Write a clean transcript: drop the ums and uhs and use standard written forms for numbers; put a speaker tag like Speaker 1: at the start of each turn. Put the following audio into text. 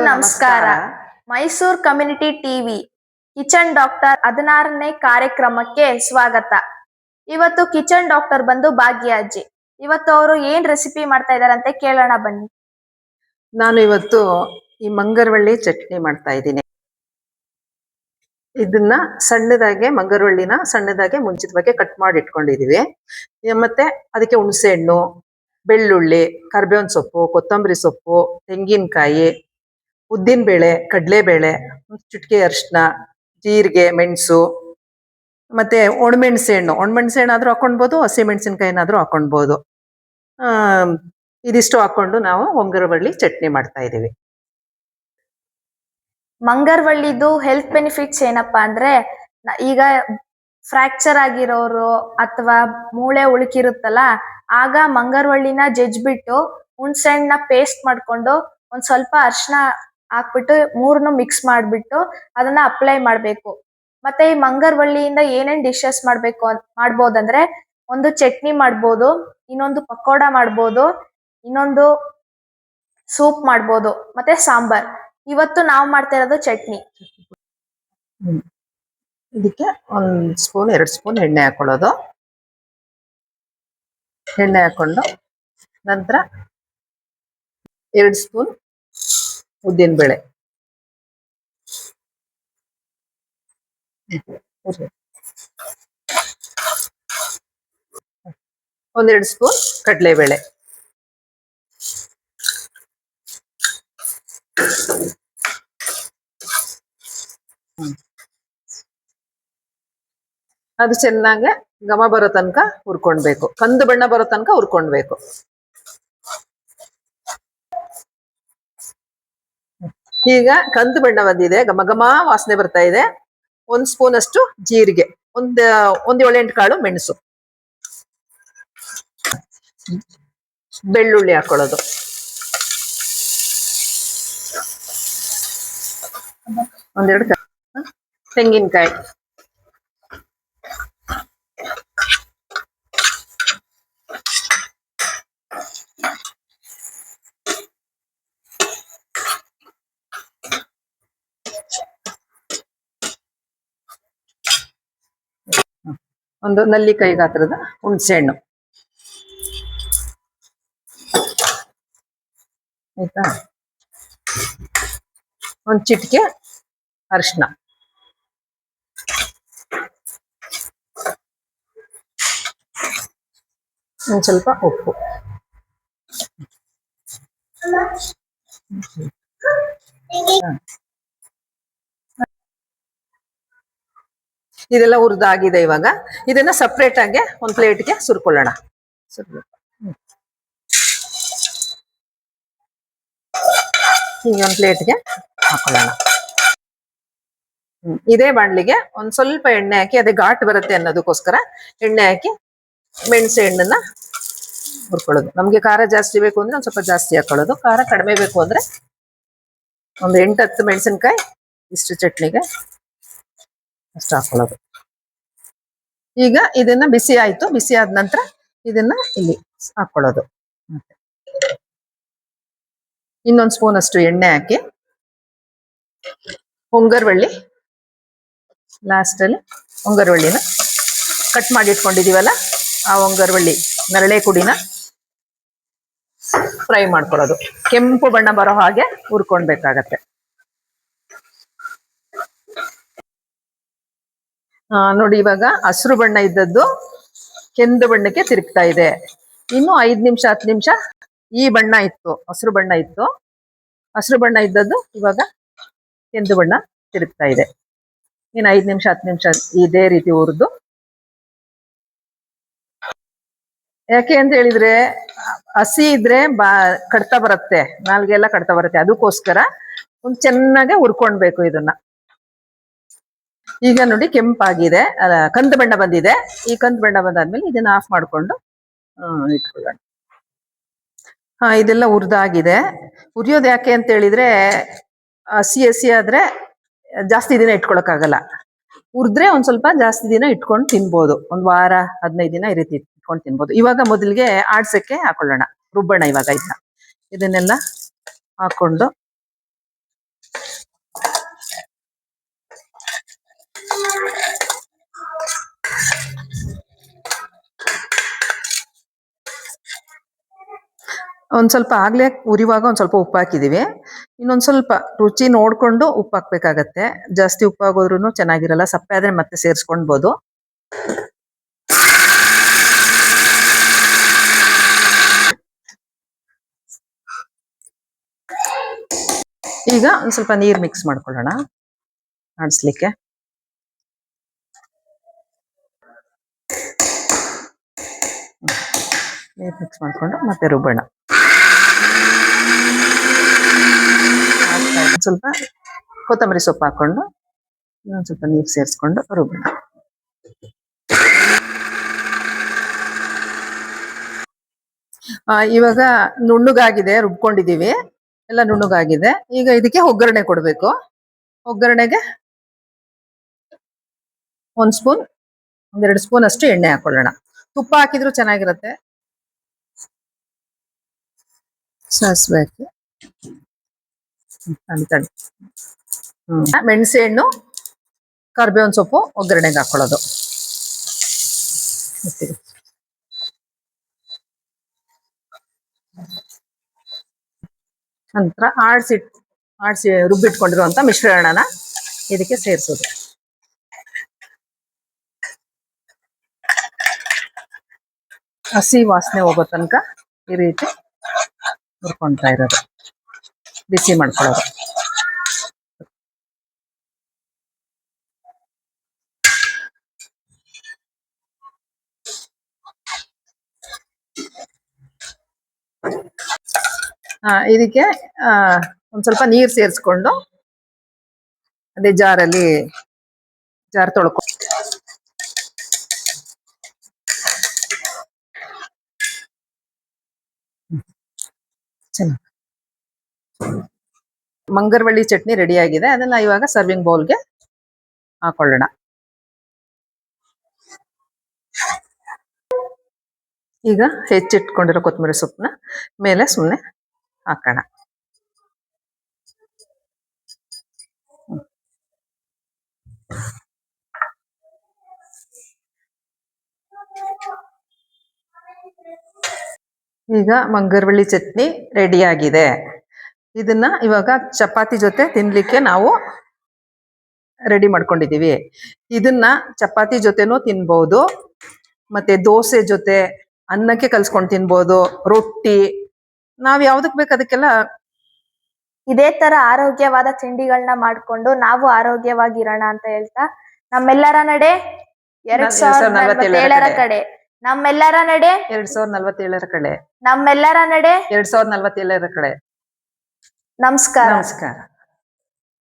Speaker 1: ನಮಸ್ಕಾರ. Mysuru community TV kitchen doctor 16ನೇ ಕಾರ್ಯಕ್ರಮಕ್ಕೆ ಸ್ವಾಗತ. ಇವತ್ತು ಕಿಚನ್ ಡಾಕ್ಟರ್ ಬಂದು ಭಾಗ್ಯ ಅಜ್ಜಿ. ಇವತ್ತು ಅವರು ಏನ್ ರೆಸಿಪಿ ಮಾಡ್ತಾ ಇದಾರೆ ಅಂತ ಕೇಳೋಣ ಬನ್ನಿ.
Speaker 2: ನಾನು ಇವತ್ತು ಈ ಮಂಗರವಳ್ಳಿ ಚಟ್ನಿ ಮಾಡ್ತಾ ಇದ್ದೀನಿ. ಇದನ್ನ ಮಂಗರವಳ್ಳಿನ ಸಣ್ಣದಾಗೆ ಮುಂಚಿತವಾಗಿ ಕಟ್ ಮಾಡಿ ಇಟ್ಕೊಂಡಿದೀವಿ. ಮತ್ತೆ ಅದಕ್ಕೆ ಹುಣಸೆ ಹಣ್ಣು, ಬೆಳ್ಳುಳ್ಳಿ, ಕರಿಬೇವಿನ ಸೊಪ್ಪು, ಕೊತ್ತಂಬರಿ ಸೊಪ್ಪು, ತೆಂಗಿನಕಾಯಿ, ಉದ್ದಿನ ಬೇಳೆ, ಕಡಲೆಬೇಳೆ, ಚುಟ್ಕಿ ಅರಿಶಿನ, ಜೀರಿಗೆ, ಮೆಣಸು, ಮತ್ತೆ ಒಣಮೆಣಸೆ ಹಣ್ಣು ಆದ್ರೂ ಹಾಕೊಳ್ಬೋದು, ಹಸಿ ಮೆಣಸಿನಕಾಯಿನಾದ್ರೂ ಹಾಕೊಳ್ಬೋದು. ಇದಿಷ್ಟು ಹಾಕೊಂಡು ನಾವು ಮಂಗರವಳ್ಳಿ ಚಟ್ನಿ ಮಾಡ್ತಾ ಇದೀವಿ.
Speaker 1: ಮಂಗರವಳ್ಳಿದು ಹೆಲ್ತ್ ಬೆನಿಫಿಟ್ಸ್ ಏನಪ್ಪಾ ಅಂದ್ರೆ, ಈಗ ಫ್ರಾಕ್ಚರ್ ಆಗಿರೋರು ಅಥವಾ ಮೂಳೆ ಉಳುಕಿರುತ್ತಲ್ಲ, ಆಗ ಮಂಗರವಳ್ಳಿನ ಜಜ್ಬಿಟ್ಟು ಹುಣಸೆ ಹಣ್ಣನ್ನ ಪೇಸ್ಟ್ ಮಾಡ್ಕೊಂಡು ಒಂದ್ ಸ್ವಲ್ಪ ಅರಿಶಿನ ಹಾಕ್ಬಿಟ್ಟು ಮೂರನ್ನು ಮಿಕ್ಸ್ ಮಾಡ್ಬಿಟ್ಟು ಅದನ್ನ ಅಪ್ಲೈ ಮಾಡ್ಬೇಕು. ಮತ್ತೆ ಈ ಮಂಗರವಳ್ಳಿಯಿಂದ ಏನೇನ್ ಡಿಶಸ್ ಮಾಡ್ಬೋದಂದ್ರೆ, ಒಂದು ಚಟ್ನಿ ಮಾಡ್ಬೋದು, ಇನ್ನೊಂದು ಪಕೋಡ ಮಾಡ್ಬೋದು, ಇನ್ನೊಂದು ಸೂಪ್ ಮಾಡ್ಬೋದು, ಮತ್ತೆ ಸಾಂಬಾರ್. ಇವತ್ತು ನಾವು ಮಾಡ್ತಾ ಇರೋದು ಚಟ್ನಿ.
Speaker 2: ಇದಕ್ಕೆ 1 ಸ್ಪೂನ್ 2 ಸ್ಪೂನ್ ಎಣ್ಣೆ ಹಾಕೊಳ್ಳೋದು. ಎಣ್ಣೆ ಹಾಕೊಂಡು ನಂತರ 2 ಸ್ಪೂನ್ ಉದ್ದಿನ ಬೇಳೆ, 1-2 ಸ್ಪೂನ್ ಕಡಲೆಬೇಳೆ, ಅದು ಚೆನ್ನಾಗಿ ಘಮ ಬರೋ ತನಕ ಹುರ್ಕೊಳ್ಬೇಕು. ಕಂದು ಬಣ್ಣ ಬರೋ ತನಕ ಹುರ್ಕೊಳ್ಬೇಕು. ಈಗ ಕಂದು ಬಣ್ಣ ಬಂದಿದೆ, ಘಮ ಘಮ ವಾಸನೆ ಬರ್ತಾ ಇದೆ. 1 ಸ್ಪೂನ್ ಅಷ್ಟು ಜೀರಿಗೆ, ಒಂದು 7-8 ಕಾಳು ಮೆಣಸು, ಬೆಳ್ಳುಳ್ಳಿ ಹಾಕೊಳ್ಳೋದು, ಒಂದೆರಡು ತೆಂಗಿನಕಾಯಿ, ಒಂದು ನಲ್ಲಿಕಾಯಿ ಗಾತ್ರದ ಹುಣಸೆ ಹಣ್ಣು, ಆಯ್ತಾ, ಒಂದು ಚಿಟಿಕೆ ಅರಿಶಿನ, ಒಂದು ಸ್ವಲ್ಪ ಉಪ್ಪು. ಇದೆಲ್ಲ ಹುರಿದಾಗಿದೆ. ಇವಾಗ ಇದನ್ನ ಸಪ್ರೇಟ್ ಆಗಿ ಒಂದು ಪ್ಲೇಟ್ಗೆ ಸುರ್ಕೊಳ್ಳೋಣ. ಹೀಗೆ ಒಂದು ಪ್ಲೇಟ್ಗೆ ಹಾಕೊಳ್ಳೋಣ. ಇದೇ ಬಾಣಲಿಗೆ ಒಂದ್ ಸ್ವಲ್ಪ ಎಣ್ಣೆ ಹಾಕಿ, ಅದೇ ಘಾಟ್ ಬರುತ್ತೆ ಅನ್ನೋದಕ್ಕೋಸ್ಕರ ಎಣ್ಣೆ ಹಾಕಿ ಮೆಣಸೆ ಹಣ್ಣನ್ನ ಹುರ್ಕೊಳ್ಳೋದು. ನಮ್ಗೆ ಖಾರ ಜಾಸ್ತಿ ಬೇಕು ಅಂದ್ರೆ ಒಂದ್ ಸ್ವಲ್ಪ ಜಾಸ್ತಿ ಹಾಕೊಳ್ಳೋದು, ಖಾರ ಕಡಿಮೆ ಬೇಕು ಅಂದ್ರೆ ಒಂದು 8-10 ಮೆಣಸಿನ್ಕಾಯಿ ಇಷ್ಟು ಚಟ್ನಿಗೆ ಅಷ್ಟು ಹಾಕೊಳ್ಳೋದು. ಈಗ ಇದನ್ನ ಬಿಸಿ ಆಯ್ತು. ಬಿಸಿ ಆದ ನಂತರ ಇದನ್ನ ಇಲ್ಲಿ ಹಾಕೊಳ್ಳೋದು. ಇನ್ನೊಂದು ಸ್ಪೂನ್ ಅಷ್ಟು ಎಣ್ಣೆ ಹಾಕಿ ಲಾಸ್ಟ್ ಅಲ್ಲಿ ಒಂಗರವಳ್ಳಿನ ಕಟ್ ಮಾಡಿ ಇಟ್ಕೊಂಡಿದೀವಲ್ಲ, ಆ ಒಂಗರವಳ್ಳಿ ನರಳೆ ಕುಡಿನ ಫ್ರೈ ಮಾಡ್ಕೊಳ್ಳೋದು. ಕೆಂಪು ಬಣ್ಣ ಬರೋ ಹಾಗೆ ಹುರ್ಕೊಳ್ಬೇಕಾಗತ್ತೆ. ನೋಡಿ, ಇವಾಗ ಹಸಿರು ಬಣ್ಣ ಇದ್ದದ್ದು ಕೆಂದು ಬಣ್ಣಕ್ಕೆ ತಿರುಗ್ತಾ ಇದೆ. ಇನ್ನು 5 ನಿಮಿಷ 10 ನಿಮಿಷ ಈ ಬಣ್ಣ ಇತ್ತು, ಹಸಿರು ಬಣ್ಣ ಇತ್ತು. ಹಸಿರು ಬಣ್ಣ ಇದ್ದದ್ದು ಇವಾಗ ಕೆಂದು ಬಣ್ಣ ತಿರುಗ್ತಾ ಇದೆ. ಇನ್ನು 5 ನಿಮಿಷ 10 ನಿಮಿಷ ಇದೇ ರೀತಿ ಹುರಿದು. ಯಾಕೆ ಅಂತ ಹೇಳಿದ್ರೆ, ಹಸಿ ಇದ್ರೆ ಕಡ್ತಾ ಬರುತ್ತೆ, ನಾಲ್ಗೆ ಎಲ್ಲ ಕಡ್ತಾ ಬರುತ್ತೆ. ಅದಕ್ಕೋಸ್ಕರ ಒಂದು ಚೆನ್ನಾಗೆ ಹುರ್ಕೊಳ್ಬೇಕು ಇದನ್ನ. ಈಗ ನೋಡಿ ಕೆಂಪಾಗಿದೆ, ಕಂದು ಬಣ್ಣ ಬಂದಿದೆ. ಈ ಕಂದು ಬಣ್ಣ ಬಂದಾದ್ಮೇಲೆ ಇದನ್ನ ಆಫ್ ಮಾಡ್ಕೊಂಡು ಇಟ್ಕೊಳ್ಳೋಣ. ಇದೆಲ್ಲ ಹುರಿದಾಗಿದೆ. ಹುರಿಯೋದು ಯಾಕೆ ಅಂತ ಹೇಳಿದ್ರೆ, ಹಸಿ ಆದ್ರೆ ಜಾಸ್ತಿ ದಿನ ಇಟ್ಕೊಳಕ್ಕಾಗಲ್ಲ. ಹುರಿದ್ರೆ ಒಂದ್ ಸ್ವಲ್ಪ ಜಾಸ್ತಿ ದಿನ ಇಟ್ಕೊಂಡು ತಿನ್ಬೋದು. 1 ವಾರ 15 ದಿನ ಈ ರೀತಿ ಇಟ್ಕೊಂಡು ತಿನ್ಬೋದು. ಇವಾಗ ಮೊದಲಿಗೆ ಆಡ್ಸಕ್ಕೆ ಹಾಕೊಳ್ಳೋಣ, ರುಬ್ಬಣ. ಇವಾಗ ಇದನ್ನೆಲ್ಲ ಹಾಕೊಂಡು ಒಂದ್ ಸ್ವಲ್ಪ ಆಗ್ಲೇ ಉರಿವಾಗ ಒಂದ್ ಸ್ವಲ್ಪ ಉಪ್ಪು ಹಾಕಿದೀವಿ. ಇನ್ನೊಂದ್ ಸ್ವಲ್ಪ ರುಚಿ ನೋಡ್ಕೊಂಡು ಉಪ್ಪು ಹಾಕ್ಬೇಕಾಗತ್ತೆ. ಜಾಸ್ತಿ ಉಪ್ಪು ಆಗೋದ್ರೂ ಚೆನ್ನಾಗಿರಲ್ಲ. ಸಪ್ಪೆ ಆದ್ರೆ ಮತ್ತೆ ಸೇರಿಸ್ಕೊಳ್ಬೋದು. ಈಗ ಒಂದ್ ಸ್ವಲ್ಪ ನೀರ್ ಮಿಕ್ಸ್ ಮಾಡ್ಕೊಳ್ಳೋಣ ಆಡಿಸ್ಲಿಕ್ಕೆ. ನೀರ್ ಮಿಕ್ಸ್ ಮಾಡ್ಕೊಂಡು ಮತ್ತೆ ರುಬ್ಬೋಣ. ಸ್ವಲ್ಪ ಕೊತ್ತಂಬರಿ ಸೊಪ್ಪು ಹಾಕೊಂಡು ಇನ್ನೊಂದ್ ಸ್ವಲ್ಪ ನೀರು ಸೇರಿಸ್ಕೊಂಡು ರುಬ್ಬೋಣ. ಇವಾಗ ನುಣ್ಣಗಾಗಿದೆ, ರುಬ್ಕೊಂಡಿದೀವಿ, ಎಲ್ಲ ನುಣ್ಣಗಾಗಿದೆ. ಈಗ ಇದಕ್ಕೆ ಒಗ್ಗರಣೆ ಕೊಡ್ಬೇಕು. ಒಗ್ಗರಣೆಗೆ 1 ಸ್ಪೂನ್ 2 ಸ್ಪೂನ್ ಅಷ್ಟು ಎಣ್ಣೆ ಹಾಕೊಳ್ಳೋಣ. ತುಪ್ಪ ಹಾಕಿದ್ರು ಚೆನ್ನಾಗಿರುತ್ತೆ. ಸಾಸಿವೆ ಹಾಕಿ ಮೆಣಸೆ ಹಣ್ಣು, ಕರ್ಬೇವಿನ ಸೊಪ್ಪು ಒಗ್ಗರಣೆಗೆ ಹಾಕೊಳ್ಳೋದು. ನಂತರ ಆಡಿಸಿ ರುಬ್ಬಿಟ್ಕೊಂಡಿರುವಂತ ಮಿಶ್ರಣನ ಇದಕ್ಕೆ ಸೇರಿಸೋದು. ಹಸಿ ವಾಸನೆ ಹೋಗೋ ತನಕ ಈ ರೀತಿ ಹುರ್ಕೊಂತಾ ಇರೋದು, ಬಿಸಿ ಮಾಡ್ಕೊಳ್ಳೋದು. ಇದಕ್ಕೆ ಒಂದ್ ಸ್ವಲ್ಪ ನೀರ್ ಸೇರಿಸ್ಕೊಂಡು ಅದೇ ಜಾರ್ ತೊಳ್ಕೊ. ಮಂಗರವಳ್ಳಿ ಚಟ್ನಿ ರೆಡಿ ಆಗಿದೆ. ಅದನ್ನ ಇವಾಗ ಸರ್ವಿಂಗ್ ಬೌಲ್ಗೆ ಹಾಕೊಳ್ಳೋಣ. ಈಗ ಹೆಚ್ಚಿಟ್ಕೊಂಡಿರೋ ಕೊತ್ತಂಬರಿ ಸೊಪ್ಪನ್ನ ಮೇಲೆ ಸುಮ್ಮನೆ ಹಾಕೋಣ. ಈಗ ಮಂಗರವಳ್ಳಿ ಚಟ್ನಿ ರೆಡಿ ಆಗಿದೆ. ಇದನ್ನ ಇವಾಗ ಚಪಾತಿ ಜೊತೆ ತಿನ್ಲಿಕ್ಕೆ ನಾವು ರೆಡಿ ಮಾಡ್ಕೊಂಡಿದೀವಿ. ಇದನ್ನ ಚಪಾತಿ ಜೊತೆನೂ ತಿನ್ಬಹುದು, ಮತ್ತೆ ದೋಸೆ ಜೊತೆ, ಅನ್ನಕ್ಕೆ ಕಲ್ಸ್ಕೊಂಡು ತಿನ್ಬಹುದು, ರೊಟ್ಟಿ, ನಾವ್ ಯಾವ್ದಕ್ ಬೇಕು ಅದಕ್ಕೆಲ್ಲ.
Speaker 1: ಇದೇ ತರ ಆರೋಗ್ಯವಾದ ತಿಂಡಿಗಳನ್ನ ಮಾಡ್ಕೊಂಡು ನಾವು ಆರೋಗ್ಯವಾಗಿರೋಣ ಅಂತ ಹೇಳ್ತಾ ನಮ್ಮೆಲ್ಲರ ನಡೆ 2047 ಕಡೆ, ನಮ್ಮೆಲ್ಲರ ನಡೆ
Speaker 2: 2047 ಕಡೆ,
Speaker 1: ನಮ್ಮೆಲ್ಲರ ನಡೆ
Speaker 2: 2047 ಕಡೆ.
Speaker 1: ನಮಸ್ಕಾರ.
Speaker 2: ನಮಸ್ಕಾರ.